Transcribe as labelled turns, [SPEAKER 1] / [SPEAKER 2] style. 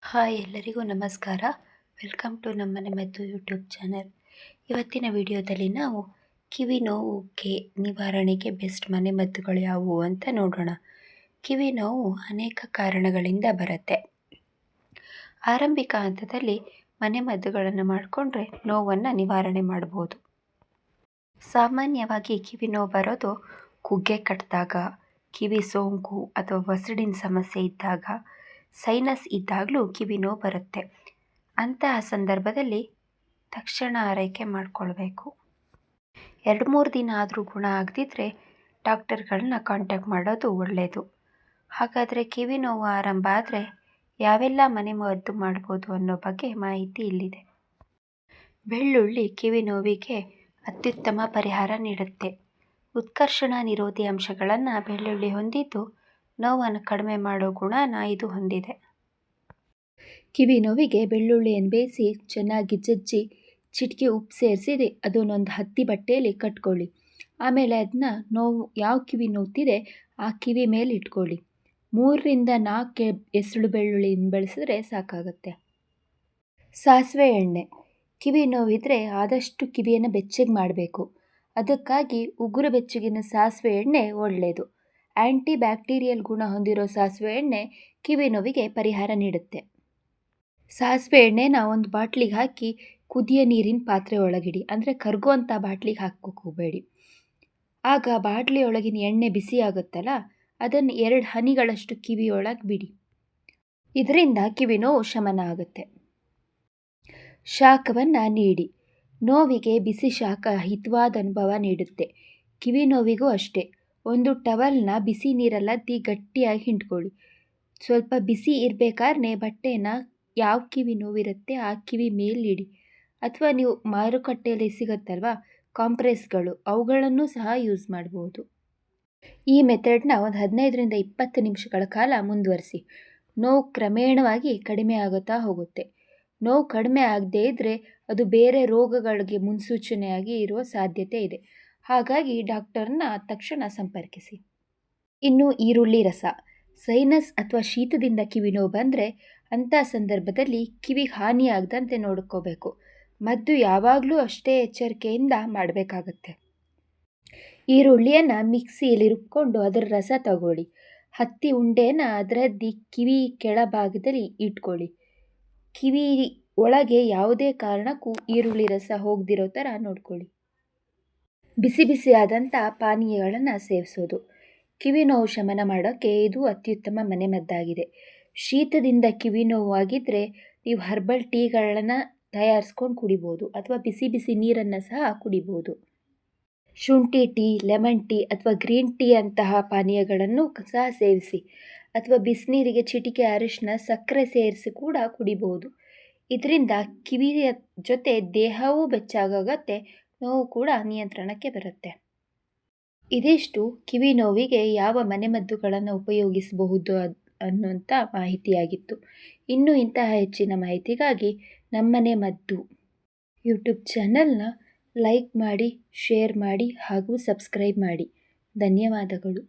[SPEAKER 1] Hi ಎಲ್ಲರಿಗೂ ನಮಸ್ಕಾರ. Welcome to ನಮ್ಮನೆ ಮದ್ದು ಯೂಟ್ಯೂಬ್ ಚಾನಲ್. ಇವತ್ತಿನ ವಿಡಿಯೋದಲ್ಲಿ ನಾವು ಕಿವಿ ನೋವುಗೆ ನಿವಾರಣೆಗೆ ಬೆಸ್ಟ್ ಮನೆಮದ್ದುಗಳು ಯಾವುವು ಅಂತ ನೋಡೋಣ. ಕಿವಿ ನೋವು ಅನೇಕ ಕಾರಣಗಳಿಂದ ಬರುತ್ತೆ. ಆರಂಭಿಕ ಹಂತದಲ್ಲಿ ಮನೆಮದ್ದುಗಳನ್ನು ಮಾಡಿಕೊಂಡ್ರೆ ನೋವನ್ನು ನಿವಾರಣೆ ಮಾಡ್ಬೋದು. ಸಾಮಾನ್ಯವಾಗಿ ಕಿವಿ ನೋವು ಬರೋದು ಕುಗ್ಗೆ ಕಟ್ಟಿದಾಗ, ಕಿವಿ ಸೋಂಕು ಅಥವಾ ವಸಡಿನ ಸಮಸ್ಯೆ ಇದ್ದಾಗ, ಸೈನಸ್ ಇದ್ದಾಗಲೂ ಕಿವಿ ನೋವು ಬರುತ್ತೆ. ಅಂತಹ ಸಂದರ್ಭದಲ್ಲಿ ತಕ್ಷಣ ಆರೈಕೆ ಮಾಡಿಕೊಳ್ಬೇಕು. 2-3 ದಿನ ಆದರೂ ಗುಣ ಆಗದಿದ್ದರೆ ಡಾಕ್ಟರ್ಗಳನ್ನ ಕಾಂಟ್ಯಾಕ್ಟ್ ಮಾಡೋದು ಒಳ್ಳೆಯದು. ಹಾಗಾದರೆ ಕಿವಿ ನೋವು ಆರಂಭ ಆದರೆ ಯಾವೆಲ್ಲ ಮನೆಮದ್ದು ಮಾಡ್ಬೋದು ಅನ್ನೋ ಬಗ್ಗೆ ಮಾಹಿತಿ ಇಲ್ಲಿದೆ. ಬೆಳ್ಳುಳ್ಳಿ ಕಿವಿ ನೋವಿಗೆ ಅತ್ಯುತ್ತಮ ಪರಿಹಾರ ನೀಡುತ್ತೆ. ಉತ್ಕರ್ಷಣ ನಿರೋಧಿ ಅಂಶಗಳನ್ನು ಬೆಳ್ಳುಳ್ಳಿ ಹೊಂದಿದ್ದು ನೋವನ್ನು ಕಡಿಮೆ ಮಾಡೋ ಗುಣನ ಇದು ಹೊಂದಿದೆ. ಕಿವಿ ನೋವಿಗೆ ಬೆಳ್ಳುಳ್ಳಿಯನ್ನು ಬೇಯಿಸಿ ಚೆನ್ನಾಗಿ ಜಜ್ಜಿ ಚಿಟಿಕೆ ಉಪ್ಪು ಸೇರಿಸಿ ಅದನ್ನೊಂದು ಹತ್ತಿ ಬಟ್ಟೆಯಲ್ಲಿ ಕಟ್ಕೊಳ್ಳಿ. ಆಮೇಲೆ ಅದನ್ನ ನೋವು ಯಾವ ಕಿವಿ ನೋವ್ತಿದೆ ಆ ಕಿವಿ ಮೇಲೆ ಇಟ್ಕೊಳ್ಳಿ. 3-4 ಎಸಳು ಬೆಳ್ಳುಳ್ಳಿಯನ್ನು ಬಳಸಿದ್ರೆ ಸಾಕಾಗುತ್ತೆ. ಸಾಸಿವೆ ಎಣ್ಣೆ. ಕಿವಿ ನೋವಿದ್ರೆ ಆದಷ್ಟು ಕಿವಿಯನ್ನು ಬೆಚ್ಚಗೆ ಮಾಡಬೇಕು. ಅದಕ್ಕಾಗಿ ಉಗುರು ಬೆಚ್ಚಗಿನ ಸಾಸಿವೆ ಎಣ್ಣೆ ಒಳ್ಳೆಯದು. ಆ್ಯಂಟಿ ಬ್ಯಾಕ್ಟೀರಿಯಲ್ ಗುಣ ಹೊಂದಿರೋ ಸಾಸಿವೆ ಎಣ್ಣೆ ಕಿವಿ ನೋವಿಗೆ ಪರಿಹಾರ ನೀಡುತ್ತೆ. ಸಾಸಿವೆ ಎಣ್ಣೆನ ಒಂದು ಬಾಟ್ಲಿಗೆ ಹಾಕಿ ಕುದಿಯೋ ನೀರಿನ ಪಾತ್ರೆ ಒಳಗಿಡಿ. ಅಂದರೆ ಕರಗುವಂಥ ಬಾಟ್ಲಿಗೆ ಹಾಕೋಕೆ ಹೋಗಬೇಡಿ. ಆಗ ಬಾಟ್ಲಿಯೊಳಗಿನ ಎಣ್ಣೆ ಬಿಸಿ ಆಗುತ್ತಲ್ಲ, ಅದನ್ನು 2 ಹನಿಗಳಷ್ಟು ಕಿವಿಯೊಳಗೆ ಬಿಡಿ. ಇದರಿಂದ ಕಿವಿ ನೋವು ಶಮನ ಆಗುತ್ತೆ. ಶಾಖವನ್ನು ನೀಡಿ. ನೋವಿಗೆ ಬಿಸಿ ಶಾಖ ಹಿತವಾದ ಅನುಭವ ನೀಡುತ್ತೆ. ಕಿವಿ ನೋವಿಗೂ ಅಷ್ಟೇ. ಒಂದು ಟವಲ್ನ ಬಿಸಿ ನೀರಲ್ಲದ್ದಿ ಗಟ್ಟಿಯಾಗಿ ಹಿಂಡ್ಕೊಳ್ಳಿ. ಸ್ವಲ್ಪ ಬಿಸಿ ಇರಬೇಕಾದ್ರೆ ಬಟ್ಟೆನ ಯಾವ ಕಿವಿ ನೋವಿರುತ್ತೆ ಆ ಕಿವಿ ಮೇಲಿಡಿ. ಅಥವಾ ನೀವು ಮಾರುಕಟ್ಟೆಯಲ್ಲಿ ಸಿಗುತ್ತಲ್ವ ಕಾಂಪ್ರೆಸ್ಗಳು, ಅವುಗಳನ್ನು ಸಹ ಯೂಸ್ ಮಾಡ್ಬೋದು. ಈ ಮೆಥಡ್ನ ಒಂದು 15-20 ನಿಮಿಷಗಳ ಕಾಲ ಮುಂದುವರಿಸಿ. ನೋವು ಕ್ರಮೇಣವಾಗಿ ಕಡಿಮೆ ಆಗುತ್ತಾ ಹೋಗುತ್ತೆ. ನೋವು ಕಡಿಮೆ ಆಗದೇ ಇದ್ದರೆ ಅದು ಬೇರೆ ರೋಗಗಳಿಗೆ ಮುನ್ಸೂಚನೆಯಾಗಿ ಇರುವ ಸಾಧ್ಯತೆ ಇದೆ. ಹಾಗಾಗಿ ಡಾಕ್ಟರ್ನ ತಕ್ಷಣ ಸಂಪರ್ಕಿಸಿ. ಇನ್ನು ಈರುಳ್ಳಿ ರಸ. ಸೈನಸ್ ಅಥವಾ ಶೀತದಿಂದ ಕಿವಿ ನೋವು ಬಂದರೆ ಅಂಥ ಸಂದರ್ಭದಲ್ಲಿ ಕಿವಿಗೆ ಹಾನಿಯಾಗದಂತೆ ನೋಡ್ಕೋಬೇಕು. ಮದ್ದು ಯಾವಾಗಲೂ ಅಷ್ಟೇ ಎಚ್ಚರಿಕೆಯಿಂದ ಮಾಡಬೇಕಾಗತ್ತೆ. ಈರುಳ್ಳಿಯನ್ನು ಮಿಕ್ಸಿಯಲ್ಲಿ ರುಬ್ಕೊಂಡು ಅದರ ರಸ ತಗೊಳ್ಳಿ. ಹತ್ತಿ ಉಂಡೆನ ಅದರದ್ದಿ ಕಿವಿ ಕೆಳಭಾಗದಲ್ಲಿ ಇಟ್ಕೊಳ್ಳಿ. ಕಿವಿ ಒಳಗೆ ಯಾವುದೇ ಕಾರಣಕ್ಕೂ ಈರುಳ್ಳಿ ರಸ ಹೋಗದಿರೋ ಥರ ನೋಡ್ಕೊಳ್ಳಿ. ಬಿಸಿ ಬಿಸಿಯಾದಂಥ ಪಾನೀಯಗಳನ್ನು ಸೇವಿಸೋದು. ಕಿವಿ ನೋವು ಶಮನ ಮಾಡೋಕ್ಕೆ ಇದು ಅತ್ಯುತ್ತಮ ಮನೆಮದ್ದಾಗಿದೆ. ಶೀತದಿಂದ ಕಿವಿ ನೋವು ಆಗಿದ್ದರೆ ನೀವು ಹರ್ಬಲ್ ಟೀಗಳನ್ನು ತಯಾರಿಸ್ಕೊಂಡು ಕುಡಿಬೋದು ಅಥವಾ ಬಿಸಿ ಬಿಸಿ ನೀರನ್ನು ಸಹ ಕುಡಿಬೋದು. ಶುಂಠಿ ಟೀ, ಲೆಮನ್ ಟೀ ಅಥವಾ ಗ್ರೀನ್ ಟೀ ಅಂತಹ ಪಾನೀಯಗಳನ್ನು ಸಹ ಸೇವಿಸಿ. ಅಥವಾ ಬಿಸಿನೀರಿಗೆ ಚಿಟಿಕೆ ಅರಿಶಿನ, ಸಕ್ಕರೆ ಸೇರಿಸಿ ಕೂಡ ಕುಡಿಬೋದು. ಇದರಿಂದ ಕಿವಿಯ ಜೊತೆ ದೇಹವೂ ಬೆಚ್ಚಗಾಗುತ್ತೆ, ನೋವು ಕೂಡ ನಿಯಂತ್ರಣಕ್ಕೆ ಬರುತ್ತೆ. ಇದಿಷ್ಟು ಕಿವಿ ನೋವಿಗೆ ಯಾವ ಮನೆಮದ್ದುಗಳನ್ನು ಉಪಯೋಗಿಸಬಹುದು ಅನ್ನುವಂಥ ಮಾಹಿತಿಯಾಗಿತ್ತು. ಇನ್ನೂ ಇಂತಹ ಹೆಚ್ಚಿನ ಮಾಹಿತಿಗಾಗಿ ನಮ್ಮನೆ ಮದ್ದು ಯೂಟ್ಯೂಬ್ ಚಾನಲ್ನ ಲೈಕ್ ಮಾಡಿ, ಶೇರ್ ಮಾಡಿ ಹಾಗೂ ಸಬ್ಸ್ಕ್ರೈಬ್ ಮಾಡಿ. ಧನ್ಯವಾದಗಳು.